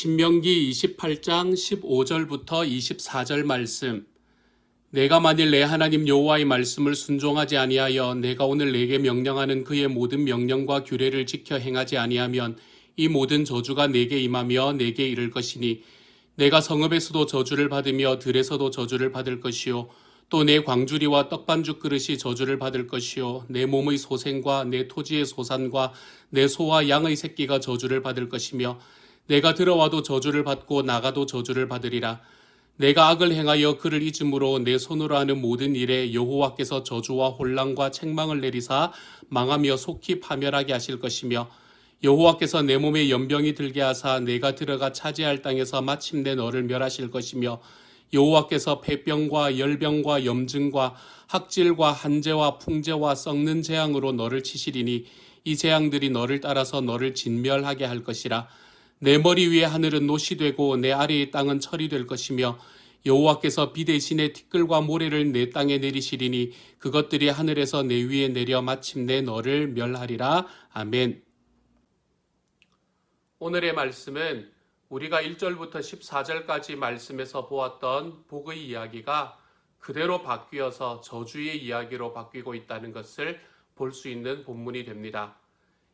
신명기 28장 15절부터 24절 말씀. 내가 만일 내 하나님 여호와의 말씀을 순종하지 아니하여 내가 오늘 내게 명령하는 그의 모든 명령과 규례를 지켜 행하지 아니하면 이 모든 저주가 내게 임하며 내게 이를 것이니 내가 성읍에서도 저주를 받으며 들에서도 저주를 받을 것이요 또 내 광주리와 떡반죽 그릇이 저주를 받을 것이요 내 몸의 소생과 내 토지의 소산과 내 소와 양의 새끼가 저주를 받을 것이며 내가 들어와도 저주를 받고 나가도 저주를 받으리라. 내가 악을 행하여 그를 잊음으로 내 손으로 하는 모든 일에 여호와께서 저주와 혼란과 책망을 내리사 망하며 속히 파멸하게 하실 것이며 여호와께서 내 몸에 연병이 들게 하사 내가 들어가 차지할 땅에서 마침내 너를 멸하실 것이며 여호와께서 폐병과 열병과 염증과 학질과 한재와 풍재와 썩는 재앙으로 너를 치시리니 이 재앙들이 너를 따라서 너를 진멸하게 할 것이라. 내 머리 위에 하늘은 노시 되고 내 아래의 땅은 철이 될 것이며 여호와께서 비 대신에 티끌과 모래를 내 땅에 내리시리니 그것들이 하늘에서 내 위에 내려 마침내 너를 멸하리라. 아멘. 오늘의 말씀은 우리가 1절부터 14절까지 말씀에서 보았던 복의 이야기가 그대로 바뀌어서 저주의 이야기로 바뀌고 있다는 것을 볼 수 있는 본문이 됩니다.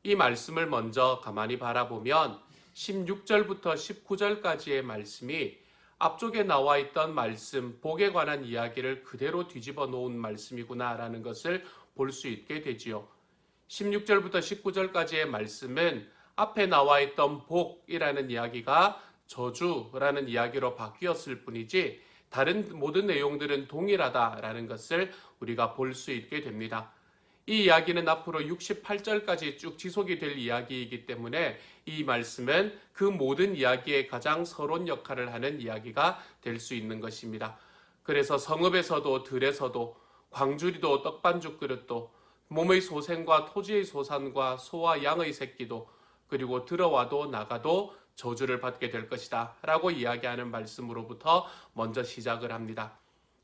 이 말씀을 먼저 가만히 바라보면 16절부터 19절까지의 말씀이 앞쪽에 나와 있던 말씀, 복에 관한 이야기를 그대로 뒤집어 놓은 말씀이구나라는 것을 볼 수 있게 되지요. 16절부터 19절까지의 말씀은 앞에 나와 있던 복이라는 이야기가 저주라는 이야기로 바뀌었을 뿐이지 다른 모든 내용들은 동일하다라는 것을 우리가 볼 수 있게 됩니다. 이 이야기는 앞으로 68절까지 쭉 지속이 될 이야기이기 때문에 이 말씀은 그 모든 이야기의 가장 서론 역할을 하는 이야기가 될 수 있는 것입니다. 그래서 성읍에서도 들에서도 광주리도 떡반죽 그릇도 몸의 소생과 토지의 소산과 소와 양의 새끼도 그리고 들어와도 나가도 저주를 받게 될 것이다 라고 이야기하는 말씀으로부터 먼저 시작을 합니다.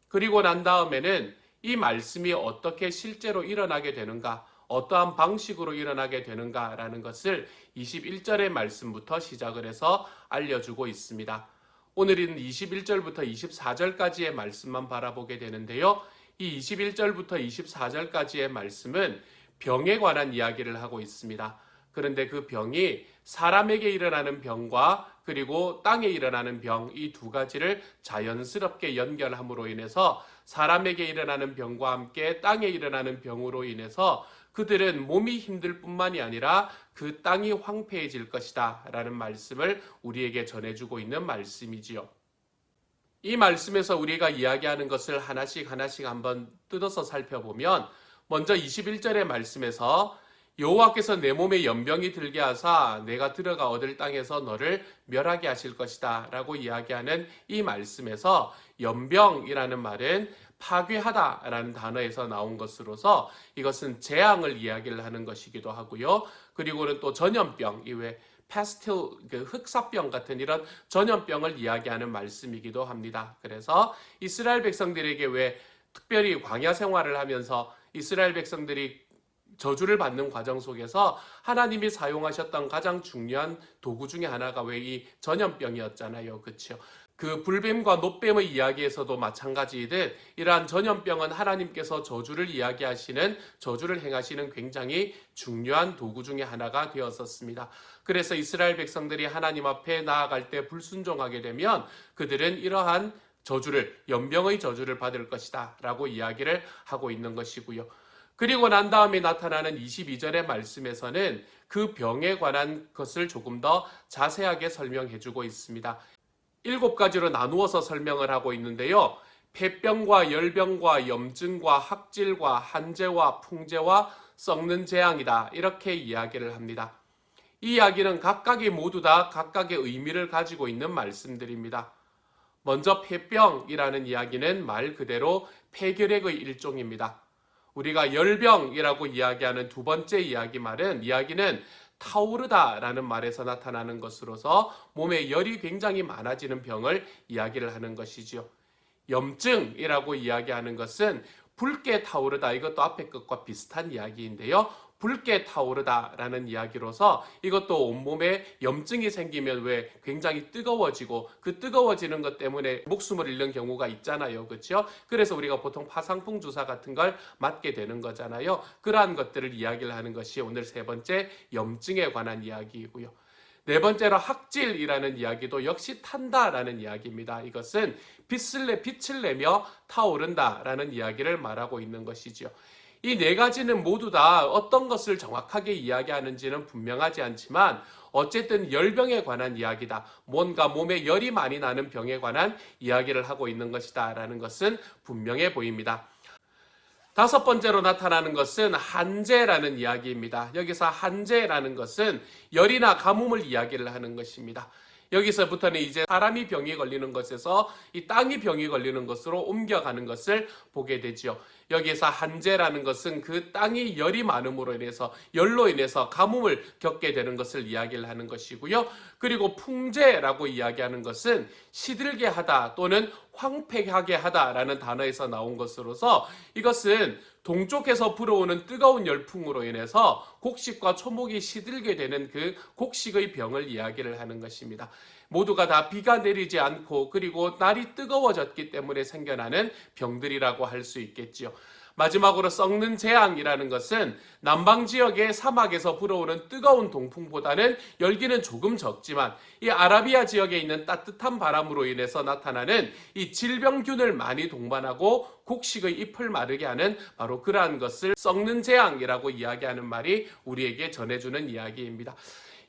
그리고 난 다음에는 이 말씀이 어떻게 실제로 일어나게 되는가, 어떠한 방식으로 일어나게 되는가라는 것을 21절의 말씀부터 시작을 해서 알려주고 있습니다. 오늘은 21절부터 24절까지의 말씀만 바라보게 되는데요. 이 21절부터 24절까지의 말씀은 병에 관한 이야기를 하고 있습니다. 그런데 그 병이 사람에게 일어나는 병과 그리고 땅에 일어나는 병, 이 두 가지를 자연스럽게 연결함으로 인해서 사람에게 일어나는 병과 함께 땅에 일어나는 병으로 인해서 그들은 몸이 힘들 뿐만이 아니라 그 땅이 황폐해질 것이다 라는 말씀을 우리에게 전해주고 있는 말씀이지요. 이 말씀에서 우리가 이야기하는 것을 하나씩 한번 뜯어서 살펴보면 먼저 21절의 말씀에서 여호와께서 내 몸에 연병이 들게 하사 내가 들어가 얻을 땅에서 너를 멸하게 하실 것이다 라고 이야기하는 이 말씀에서 연병이라는 말은 파괴하다라는 단어에서 나온 것으로서 이것은 재앙을 이야기를 하는 것이기도 하고요. 그리고는 또 전염병, 이외 패스틸, 흑사병 같은 이런 전염병을 이야기하는 말씀이기도 합니다. 그래서 이스라엘 백성들에게 왜 특별히 광야 생활을 하면서 이스라엘 백성들이 저주를 받는 과정 속에서 하나님이 사용하셨던 가장 중요한 도구 중에 하나가 왜 이 전염병이었잖아요. 그렇죠? 그 불뱀과 노뱀의 이야기에서도 마찬가지이듯 이러한 전염병은 하나님께서 저주를 이야기하시는, 저주를 행하시는 굉장히 중요한 도구 중에 하나가 되었었습니다. 그래서 이스라엘 백성들이 하나님 앞에 나아갈 때 불순종하게 되면 그들은 이러한 저주를, 연병의 저주를 받을 것이다 라고 이야기를 하고 있는 것이고요. 그리고 난 다음에 나타나는 22절의 말씀에서는 그 병에 관한 것을 조금 더 자세하게 설명해 주고 있습니다. 7가지로 나누어서 설명을 하고 있는데요. 폐병과 열병과 염증과 학질과 한재와 풍재와 썩는 재앙이다. 이렇게 이야기를 합니다. 이 이야기는 각각이 모두 다 각각의 의미를 가지고 있는 말씀들입니다. 먼저 폐병이라는 이야기는 말 그대로 폐결핵의 일종입니다. 우리가 열병이라고 이야기하는 두 번째 이야기는 타오르다라는 말에서 나타나는 것으로서 몸에 열이 굉장히 많아지는 병을 이야기를 하는 것이지요. 염증이라고 이야기하는 것은 붉게 타오르다, 이것도 앞에 것과 비슷한 이야기인데요. 붉게 타오르다라는 이야기로서 이것도 온몸에 염증이 생기면 왜 굉장히 뜨거워지고 그 뜨거워지는 것 때문에 목숨을 잃는 경우가 있잖아요. 그렇죠? 그래서 우리가 보통 파상풍 주사 같은 걸 맞게 되는 거잖아요. 그러한 것들을 이야기를 하는 것이 오늘 세 번째 염증에 관한 이야기이고요. 네 번째로 학질이라는 이야기도 역시 탄다라는 이야기입니다. 이것은 빛을 내며 타오른다라는 이야기를 말하고 있는 것이죠. 이 네 가지는 모두 다 어떤 것을 정확하게 이야기하는지는 분명하지 않지만 어쨌든 열병에 관한 이야기다. 뭔가 몸에 열이 많이 나는 병에 관한 이야기를 하고 있는 것이다 라는 것은 분명해 보입니다. 다섯 번째로 나타나는 것은 한재라는 이야기입니다. 여기서 한재라는 것은 열이나 가뭄을 이야기를 하는 것입니다. 여기서부터는 이제 사람이 병이 걸리는 것에서 이 땅이 병이 걸리는 것으로 옮겨가는 것을 보게 되죠. 여기서 한재라는 것은 그 땅이 열이 많음으로 인해서 열로 인해서 가뭄을 겪게 되는 것을 이야기를 하는 것이고요. 그리고 풍재라고 이야기하는 것은 시들게 하다 또는 황폐하게 하다라는 단어에서 나온 것으로서 이것은 동쪽에서 불어오는 뜨거운 열풍으로 인해서 곡식과 초목이 시들게 되는 그 곡식의 병을 이야기를 하는 것입니다. 모두가 다 비가 내리지 않고 그리고 날이 뜨거워졌기 때문에 생겨나는 병들이라고 할 수 있겠지요. 마지막으로 썩는 재앙이라는 것은 남방 지역의 사막에서 불어오는 뜨거운 동풍보다는 열기는 조금 적지만 이 아라비아 지역에 있는 따뜻한 바람으로 인해서 나타나는 이 질병균을 많이 동반하고 곡식의 잎을 마르게 하는 바로 그러한 것을 썩는 재앙이라고 이야기하는 말이 우리에게 전해주는 이야기입니다.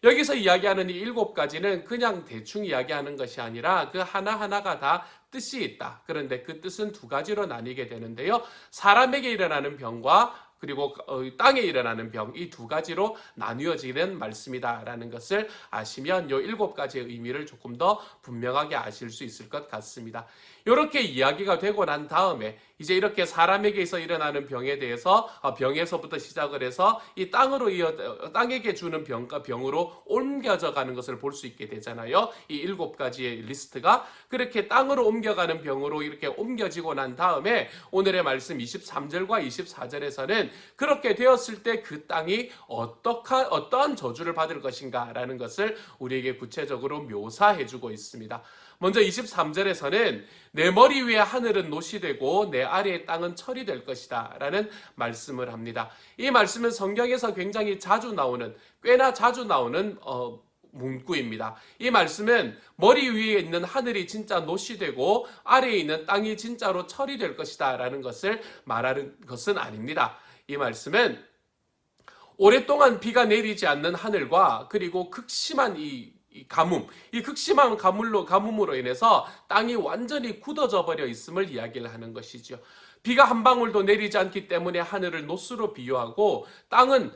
여기서 이야기하는 이 7가지는 그냥 대충 이야기하는 것이 아니라 그 하나하나가 다 뜻이 있다. 그런데 그 뜻은 2가지로 나뉘게 되는데요. 사람에게 일어나는 병과 그리고 땅에 일어나는 병, 이 2가지로 나뉘어지는 말씀이다라는 것을 아시면 이 7가지의 의미를 조금 더 분명하게 아실 수 있을 것 같습니다. 이렇게 이야기가 되고 난 다음에 이제 이렇게 사람에게서 일어나는 병에 대해서 병에서부터 시작을 해서 이 땅에게 주는 병과 병으로 옮겨져 가는 것을 볼 수 있게 되잖아요. 이 7가지의 리스트가 그렇게 땅으로 옮겨가는 병으로 이렇게 옮겨지고 난 다음에 오늘의 말씀 23절과 24절에서는 그렇게 되었을 때 그 땅이 어떠한 저주를 받을 것인가라는 것을 우리에게 구체적으로 묘사해주고 있습니다. 먼저 23절에서는 내 머리 위에 하늘은 노시되고 내 아래의 땅은 철이 될 것이다 라는 말씀을 합니다. 이 말씀은 성경에서 굉장히 꽤나 자주 나오는 문구입니다. 이 말씀은 머리 위에 있는 하늘이 진짜 노시되고 아래에 있는 땅이 진짜로 철이 될 것이다 라는 것을 말하는 것은 아닙니다. 이 말씀은 오랫동안 비가 내리지 않는 하늘과 그리고 극심한 이 극심한 가뭄으로 인해서 땅이 완전히 굳어져 버려 있음을 이야기를 하는 것이죠. 비가 한 방울도 내리지 않기 때문에 하늘을 노수로 비유하고 땅은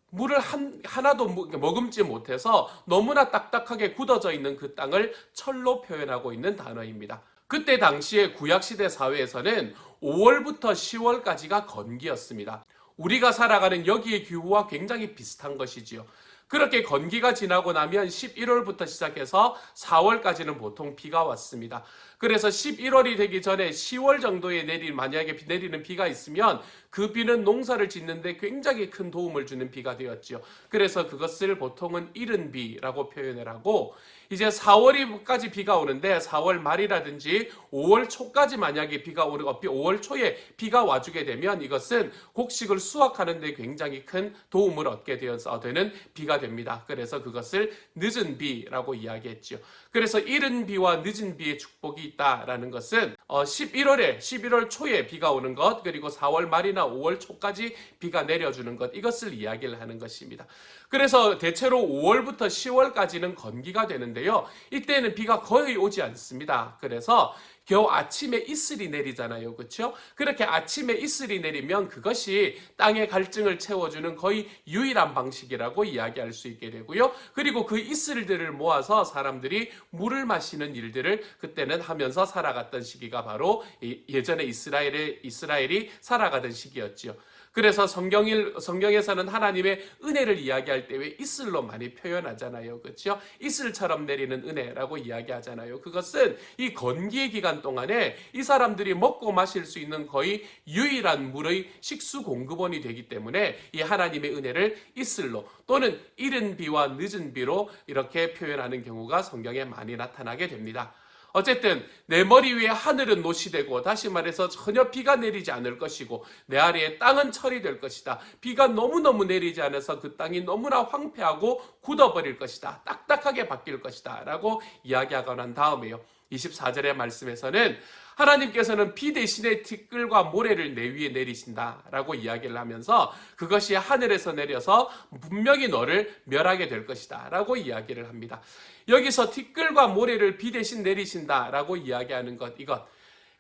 물을 하나도 머금지 못해서 너무나 딱딱하게 굳어져 있는 그 땅을 철로 표현하고 있는 단어입니다. 그때 당시의 구약시대 사회에서는 5월부터 10월까지가 건기였습니다. 우리가 살아가는 여기의 기후와 굉장히 비슷한 것이지요. 그렇게 건기가 지나고 나면 11월부터 시작해서 4월까지는 보통 비가 왔습니다. 그래서 11월이 되기 전에 10월 정도에 만약에 내리는 비가 있으면 그 비는 농사를 짓는데 굉장히 큰 도움을 주는 비가 되었죠. 그래서 그것을 보통은 이른 비라고 표현을 하고 이제 4월까지 비가 오는데 4월 말이라든지 5월 초까지 만약에 5월 초에 비가 와주게 되면 이것은 곡식을 수확하는 데 굉장히 큰 도움을 얻게 되는 비가 됩니다. 그래서 그것을 늦은 비라고 이야기했죠. 그래서 이른 비와 늦은 비의 축복이 있다라는 것은 11월 초에 비가 오는 것 그리고 4월 말이나 5월 초까지 비가 내려주는 것 이것을 이야기를 하는 것입니다. 그래서 대체로 5월부터 10월까지는 건기가 되는데요. 이때는 비가 거의 오지 않습니다. 그래서 겨우 아침에 이슬이 내리잖아요. 그렇죠? 그렇게 아침에 이슬이 내리면 그것이 땅의 갈증을 채워주는 거의 유일한 방식이라고 이야기할 수 있게 되고요. 그리고 그 이슬들을 모아서 사람들이 물을 마시는 일들을 그때는 하면서 살아갔던 시기가 바로 예전에 이스라엘이 살아가던 시기였죠. 그래서 성경에서는 하나님의 은혜를 이야기할 때 왜 이슬로 많이 표현하잖아요. 그렇죠? 이슬처럼 내리는 은혜라고 이야기하잖아요. 그것은 이 건기의 기간 기간 동안에 이 사람들이 먹고 마실 수 있는 거의 유일한 물의 식수 공급원이 되기 때문에 이 하나님의 은혜를 이슬로 또는 이른 비와 늦은 비로 이렇게 표현하는 경우가 성경에 많이 나타나게 됩니다. 어쨌든 내 머리 위에 하늘은 노시되고, 다시 말해서 전혀 비가 내리지 않을 것이고 내 아래에 땅은 철이 될 것이다. 비가 너무너무 내리지 않아서 그 땅이 너무나 황폐하고 굳어버릴 것이다. 딱딱하게 바뀔 것이다 라고 이야기하고 난 다음에요, 24절의 말씀에서는 하나님께서는 비 대신에 티끌과 모래를 내 위에 내리신다라고 이야기를 하면서 그것이 하늘에서 내려서 분명히 너를 멸하게 될 것이다 라고 이야기를 합니다. 여기서 티끌과 모래를 비 대신 내리신다라고 이야기하는 것, 이것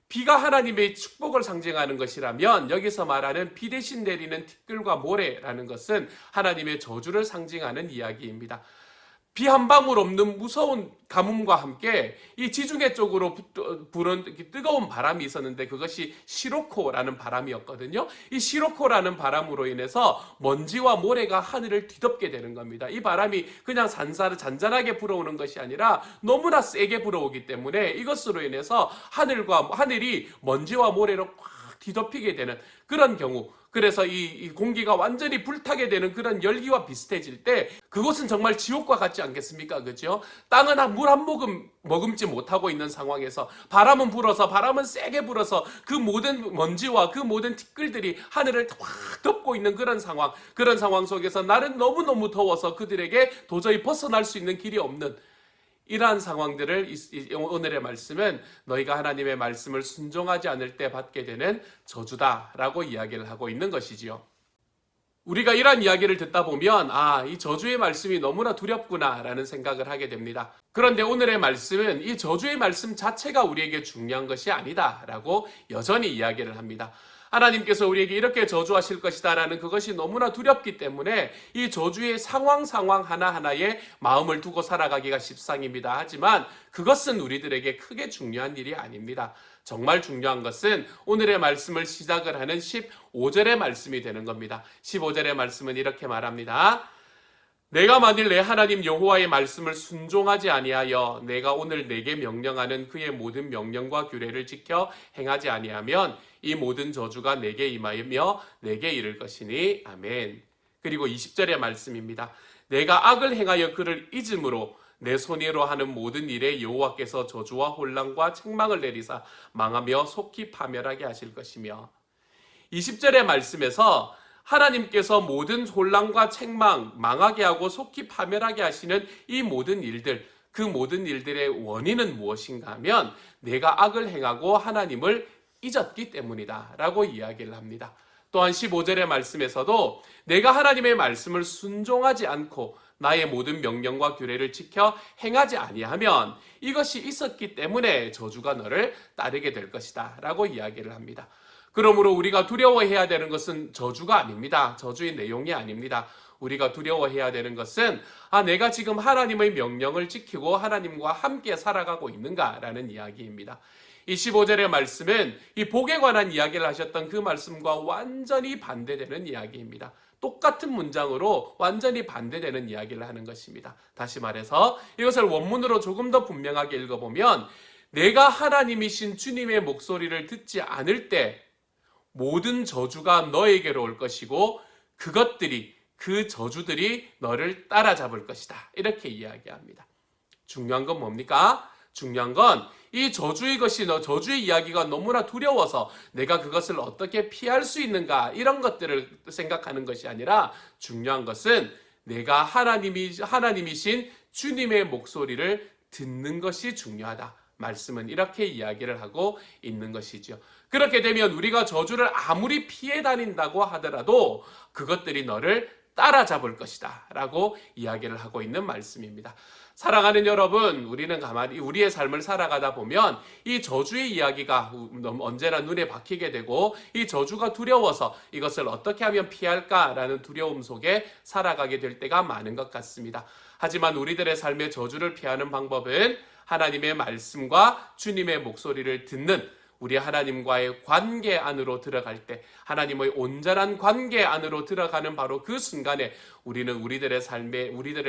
비가 하나님의 축복을 상징하는 것이라면 여기서 말하는 비 대신 내리는 티끌과 모래라는 것은 하나님의 저주를 상징하는 이야기입니다. 비 한 방울 없는 무서운 가뭄과 함께 이 지중해 쪽으로 부는 뜨거운 바람이 있었는데 그것이 시로코라는 바람이었거든요. 이 시로코라는 바람으로 인해서 먼지와 모래가 하늘을 뒤덮게 되는 겁니다. 이 바람이 그냥 잔잔하게 불어오는 것이 아니라 너무나 세게 불어오기 때문에 이것으로 인해서 하늘이 먼지와 모래로 꽉 뒤덮이게 되는 그런 경우, 그래서 이 공기가 완전히 불타게 되는 그런 열기와 비슷해질 때 그곳은 정말 지옥과 같지 않겠습니까? 그죠? 땅은 물 한 모금 머금지 못하고 있는 상황에서 바람은 세게 불어서 그 모든 먼지와 그 모든 티끌들이 하늘을 확 덮고 있는 그런 상황 속에서 날은 너무너무 더워서 그들에게 도저히 벗어날 수 있는 길이 없는 이러한 상황들을 오늘의 말씀은 너희가 하나님의 말씀을 순종하지 않을 때 받게 되는 저주다라고 이야기를 하고 있는 것이지요. 우리가 이러한 이야기를 듣다 보면 이 저주의 말씀이 너무나 두렵구나라는 생각을 하게 됩니다. 그런데 오늘의 말씀은 이 저주의 말씀 자체가 우리에게 중요한 것이 아니다라고 여전히 이야기를 합니다. 하나님께서 우리에게 이렇게 저주하실 것이다 라는 그것이 너무나 두렵기 때문에 이 저주의 상황 하나하나에 마음을 두고 살아가기가 십상입니다. 하지만 그것은 우리들에게 크게 중요한 일이 아닙니다. 정말 중요한 것은 오늘의 말씀을 시작을 하는 15절의 말씀이 되는 겁니다. 15절의 말씀은 이렇게 말합니다. 내가 만일 내 하나님 여호와의 말씀을 순종하지 아니하여 내가 오늘 내게 명령하는 그의 모든 명령과 규례를 지켜 행하지 아니하면 이 모든 저주가 내게 임하며 내게 이를 것이니 아멘. 그리고 20절의 말씀입니다. 내가 악을 행하여 그를 잊음으로 내 손으로 하는 모든 일에 여호와께서 저주와 혼란과 책망을 내리사 망하며 속히 파멸하게 하실 것이며, 20절의 말씀에서 하나님께서 모든 혼란과 책망, 망하게 하고 속히 파멸하게 하시는 이 모든 일들, 그 모든 일들의 원인은 무엇인가 하면 내가 악을 행하고 하나님을 잊었기 때문이다 라고 이야기를 합니다. 또한 15절의 말씀에서도 내가 하나님의 말씀을 순종하지 않고 나의 모든 명령과 규례를 지켜 행하지 아니하면 이것이 있었기 때문에 저주가 너를 따르게 될 것이다 라고 이야기를 합니다. 그러므로 우리가 두려워해야 되는 것은 저주가 아닙니다. 저주의 내용이 아닙니다. 우리가 두려워해야 되는 것은 내가 지금 하나님의 명령을 지키고 하나님과 함께 살아가고 있는가라는 이야기입니다. 이 15절의 말씀은 이 복에 관한 이야기를 하셨던 그 말씀과 완전히 반대되는 이야기입니다. 똑같은 문장으로 완전히 반대되는 이야기를 하는 것입니다. 다시 말해서 이것을 원문으로 조금 더 분명하게 읽어보면 내가 하나님이신 주님의 목소리를 듣지 않을 때 모든 저주가 너에게로 올 것이고 그 저주들이 너를 따라잡을 것이다. 이렇게 이야기합니다. 중요한 건 뭡니까? 중요한 건 이 저주의 이야기가 너무나 두려워서 내가 그것을 어떻게 피할 수 있는가 이런 것들을 생각하는 것이 아니라 중요한 것은 내가 하나님이신 주님의 목소리를 듣는 것이 중요하다. 말씀은 이렇게 이야기를 하고 있는 것이죠. 그렇게 되면 우리가 저주를 아무리 피해 다닌다고 하더라도 그것들이 너를 따라잡을 것이다 라고 이야기를 하고 있는 말씀입니다. 사랑하는 여러분, 우리는 가만히 우리의 삶을 살아가다 보면 이 저주의 이야기가 언제나 눈에 박히게 되고 이 저주가 두려워서 이것을 어떻게 하면 피할까라는 두려움 속에 살아가게 될 때가 많은 것 같습니다. 하지만 우리들의 삶의 저주를 피하는 방법은 하나님의 말씀과 주님의 목소리를 듣는 우리 하나님과의 관계 안으로 들어갈 때, 하나님의 온전한 관계 안으로 들어가는 바로 그 순간에 우리는 우리들의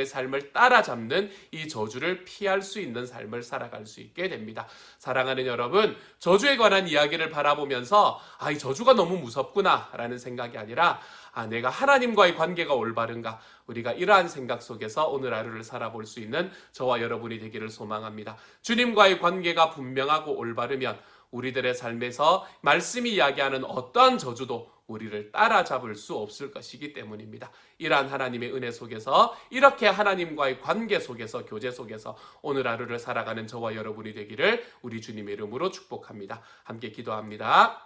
삶을 따라잡는 이 저주를 피할 수 있는 삶을 살아갈 수 있게 됩니다. 사랑하는 여러분, 저주에 관한 이야기를 바라보면서 이 저주가 너무 무섭구나 라는 생각이 아니라 내가 하나님과의 관계가 올바른가, 우리가 이러한 생각 속에서 오늘 하루를 살아볼 수 있는 저와 여러분이 되기를 소망합니다. 주님과의 관계가 분명하고 올바르면 우리들의 삶에서 말씀이 이야기하는 어떠한 저주도 우리를 따라잡을 수 없을 것이기 때문입니다. 이러한 하나님의 은혜 속에서, 이렇게 하나님과의 관계 속에서, 교제 속에서 오늘 하루를 살아가는 저와 여러분이 되기를 우리 주님의 이름으로 축복합니다. 함께 기도합니다.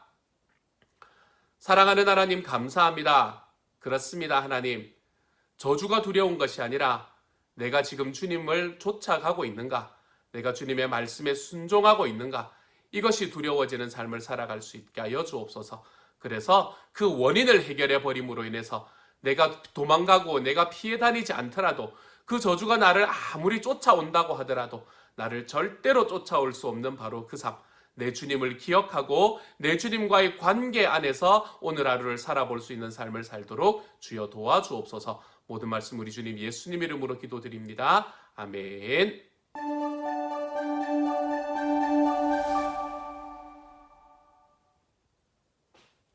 사랑하는 하나님, 감사합니다. 그렇습니다. 하나님, 저주가 두려운 것이 아니라 내가 지금 주님을 쫓아가고 있는가, 내가 주님의 말씀에 순종하고 있는가, 이것이 두려워지는 삶을 살아갈 수 있게 하여 주옵소서. 그래서 그 원인을 해결해 버림으로 인해서 내가 도망가고 내가 피해 다니지 않더라도, 그 저주가 나를 아무리 쫓아온다고 하더라도 나를 절대로 쫓아올 수 없는 바로 그 삶, 내 주님을 기억하고 내 주님과의 관계 안에서 오늘 하루를 살아볼 수 있는 삶을 살도록 주여 도와주옵소서. 모든 말씀 우리 주님 예수님 이름으로 기도드립니다. 아멘.